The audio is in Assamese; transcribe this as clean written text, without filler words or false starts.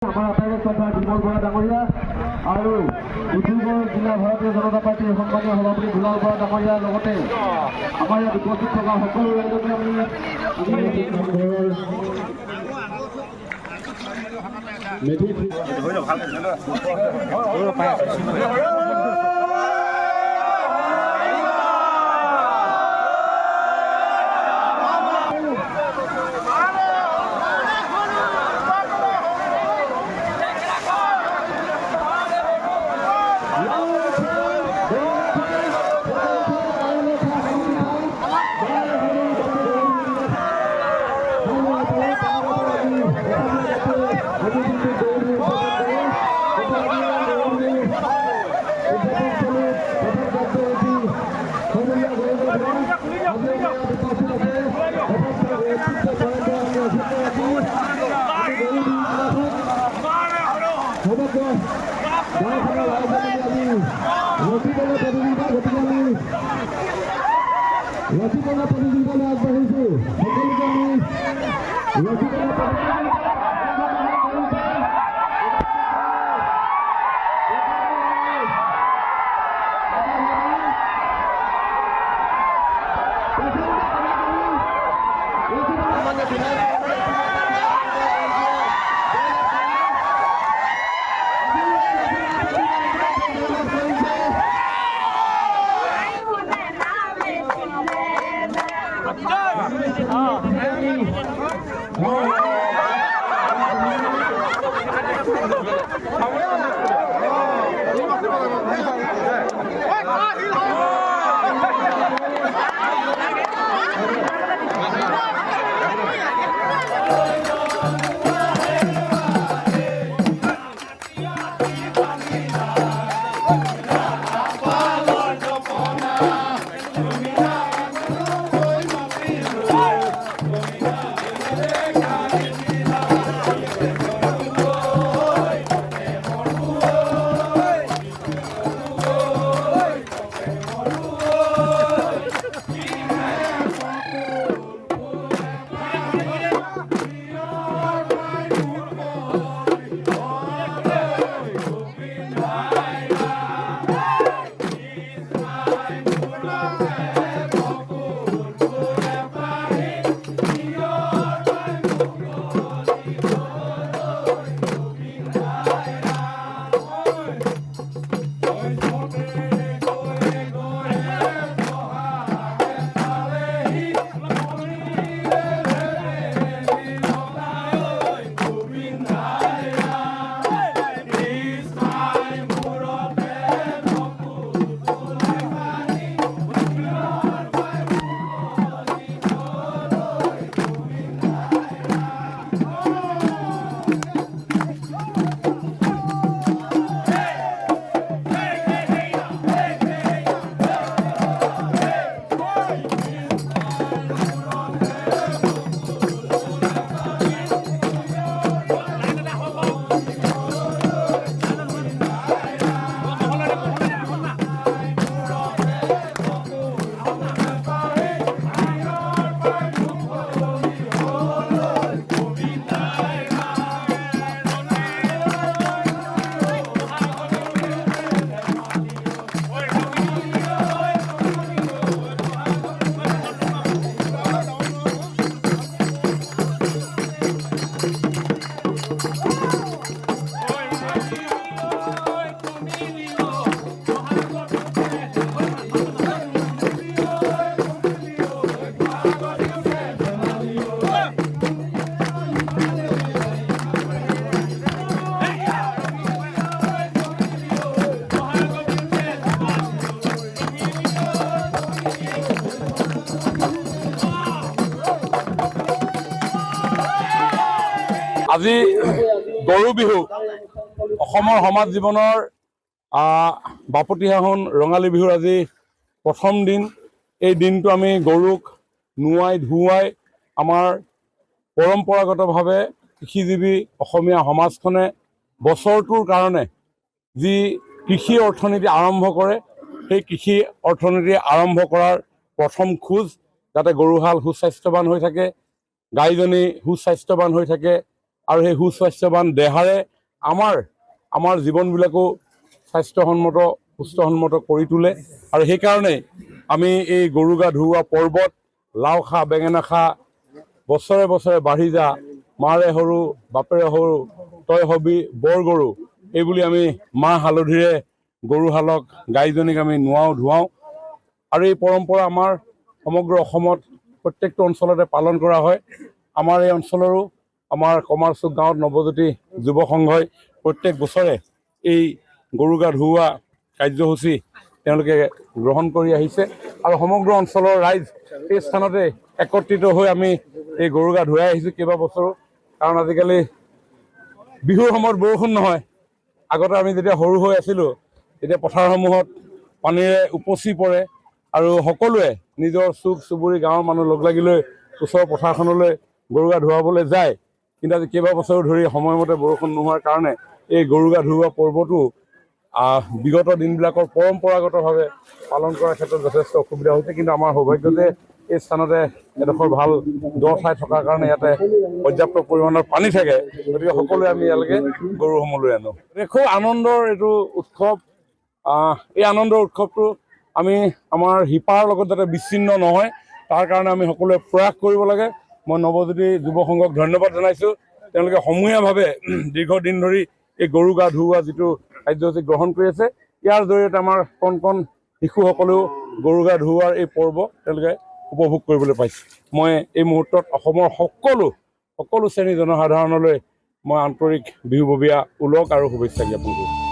আমাৰ আটাইৰে শ্ৰদ্ধা বিমল বৰা ডাঙৰীয়া আৰু ডিব্ৰুগড় জিলা ভাৰতীয় জনতা পাৰ্টিৰ সন্মানীয় সভাপতি দুলাল বৰা ডাঙৰীয়াৰ লগতে আমাৰ ইয়াত উপস্থিত থকা সকলো ৰাইজকে আমি ৰচিকলা প্ৰতিযোগিতালৈ আগবাঢ়িছোঁ সকলোকে আমি আজি গৰু বিহু অসমৰ সমাজ জীৱনৰ বাপতিসাহোন ৰঙালী বিহুৰ আজি প্ৰথম দিন। এই দিনটো আমি গৰুক নুৱাই ধুৱাই আমাৰ পৰম্পৰাগতভাৱে কৃষিজীৱী অসমীয়া সমাজখনে বছৰটোৰ কাৰণে যি কৃষি অৰ্থনীতি আৰম্ভ কৰে, সেই কৃষি অৰ্থনীতি আৰম্ভ কৰাৰ প্ৰথম খোজ যাতে গৰুহাল সুস্বাস্থ্যৱান হৈ থাকে, গাইজনী সুস্বাস্থ্যৱান হৈ থাকে আৰু সেই সুস্বাস্থ্যৱান দেহাৰে আমাৰ জীৱনবিলাকো স্বাস্থ্যসন্মত সুস্থসন্মত কৰি তোলে। আৰু সেইকাৰণে আমি এই গৰু গা ধুওৱা পৰ্বত লাও খা বেঙেনা খা বছৰে বছৰে বাঢ়ি যা মাৰে সৰু বাপেৰে সৰু তই হবি বৰ গৰু এইবুলি আমি মাহ হালধিৰে গৰুহালক গাইজনীক আমি নোৱাওঁ ধুৱাওঁ। আৰু এই পৰম্পৰা আমাৰ সমগ্ৰ অসমত প্ৰত্যেকটো অঞ্চলতে পালন কৰা হয়। আমাৰ এই অঞ্চলৰো আমাৰ কমাৰচুক গাঁৱত নৱজ্যোতি যুৱ সংঘই প্ৰত্যেক বছৰে এই গৰু গা ধুওৱা কাৰ্যসূচী তেওঁলোকে গ্ৰহণ কৰি আহিছে। আৰু সমগ্ৰ অঞ্চলৰ ৰাইজ এই স্থানতে একত্ৰিত হৈ আমি এই গৰু গা ধুৱাই আহিছোঁ কেইবা বছৰো। কাৰণ আজিকালি বিহুৰ সময়ত বৰষুণ নহয়। আগতে আমি যেতিয়া সৰু হৈ আছিলোঁ তেতিয়া পথাৰসমূহত পানীৰে উপচি পৰে আৰু সকলোৱে নিজৰ চুক চুবুৰী গাঁৱৰ মানুহ লগ লাগি লৈ ওচৰৰ পথাৰখনলৈ গৰু গা ধুৱাবলৈ যায়। কিন্তু আজি কেইবা বছৰো ধৰি সময়মতে বৰষুণ নোহোৱাৰ কাৰণে এই গৰু গা ধুওৱা পৰ্বটো বিগত দিনবিলাকৰ পৰম্পৰাগতভাৱে পালন কৰাৰ ক্ষেত্ৰত যথেষ্ট অসুবিধা হৈছে। কিন্তু আমাৰ সৌভাগ্য যে এই স্থানতে এডোখৰ ভাল দ ঠাই থকাৰ কাৰণে ইয়াতে পৰ্যাপ্ত পৰিমাণৰ পানী থাকে। গতিকে সকলোৱে আমি ইয়ালৈকে গৰুসমূহ লৈ আনো। খুব আনন্দৰ এইটো উৎসৱ। এই আনন্দৰ উৎসৱটো আমি আমাৰ শিপাৰ লগত যাতে বিচ্ছিন্ন নহয় তাৰ কাৰণে আমি সকলোৱে প্ৰয়াস কৰিব লাগে। মই নৱজ্যোতি যুৱ সংঘক ধন্যবাদ জনাইছোঁ। তেওঁলোকে সমূহীয়াভাৱে দীৰ্ঘদিন ধৰি এই গৰু গা ধুওৱা যিটো কাৰ্যসূচী গ্ৰহণ কৰি আছে। ইয়াৰ জৰিয়তে আমাৰ কণ কণ শিশুসকলেও গৰু গা ধুওৱাৰ এই পৰ্ব তেওঁলোকে উপভোগ কৰিবলৈ পাইছে। মই এই মুহূৰ্তত অসমৰ সকলো শ্ৰেণীৰ জনসাধাৰণলৈ মই আন্তৰিক বিহুববীয়া ওলগ আৰু শুভেচ্ছা জ্ঞাপন কৰিছোঁ।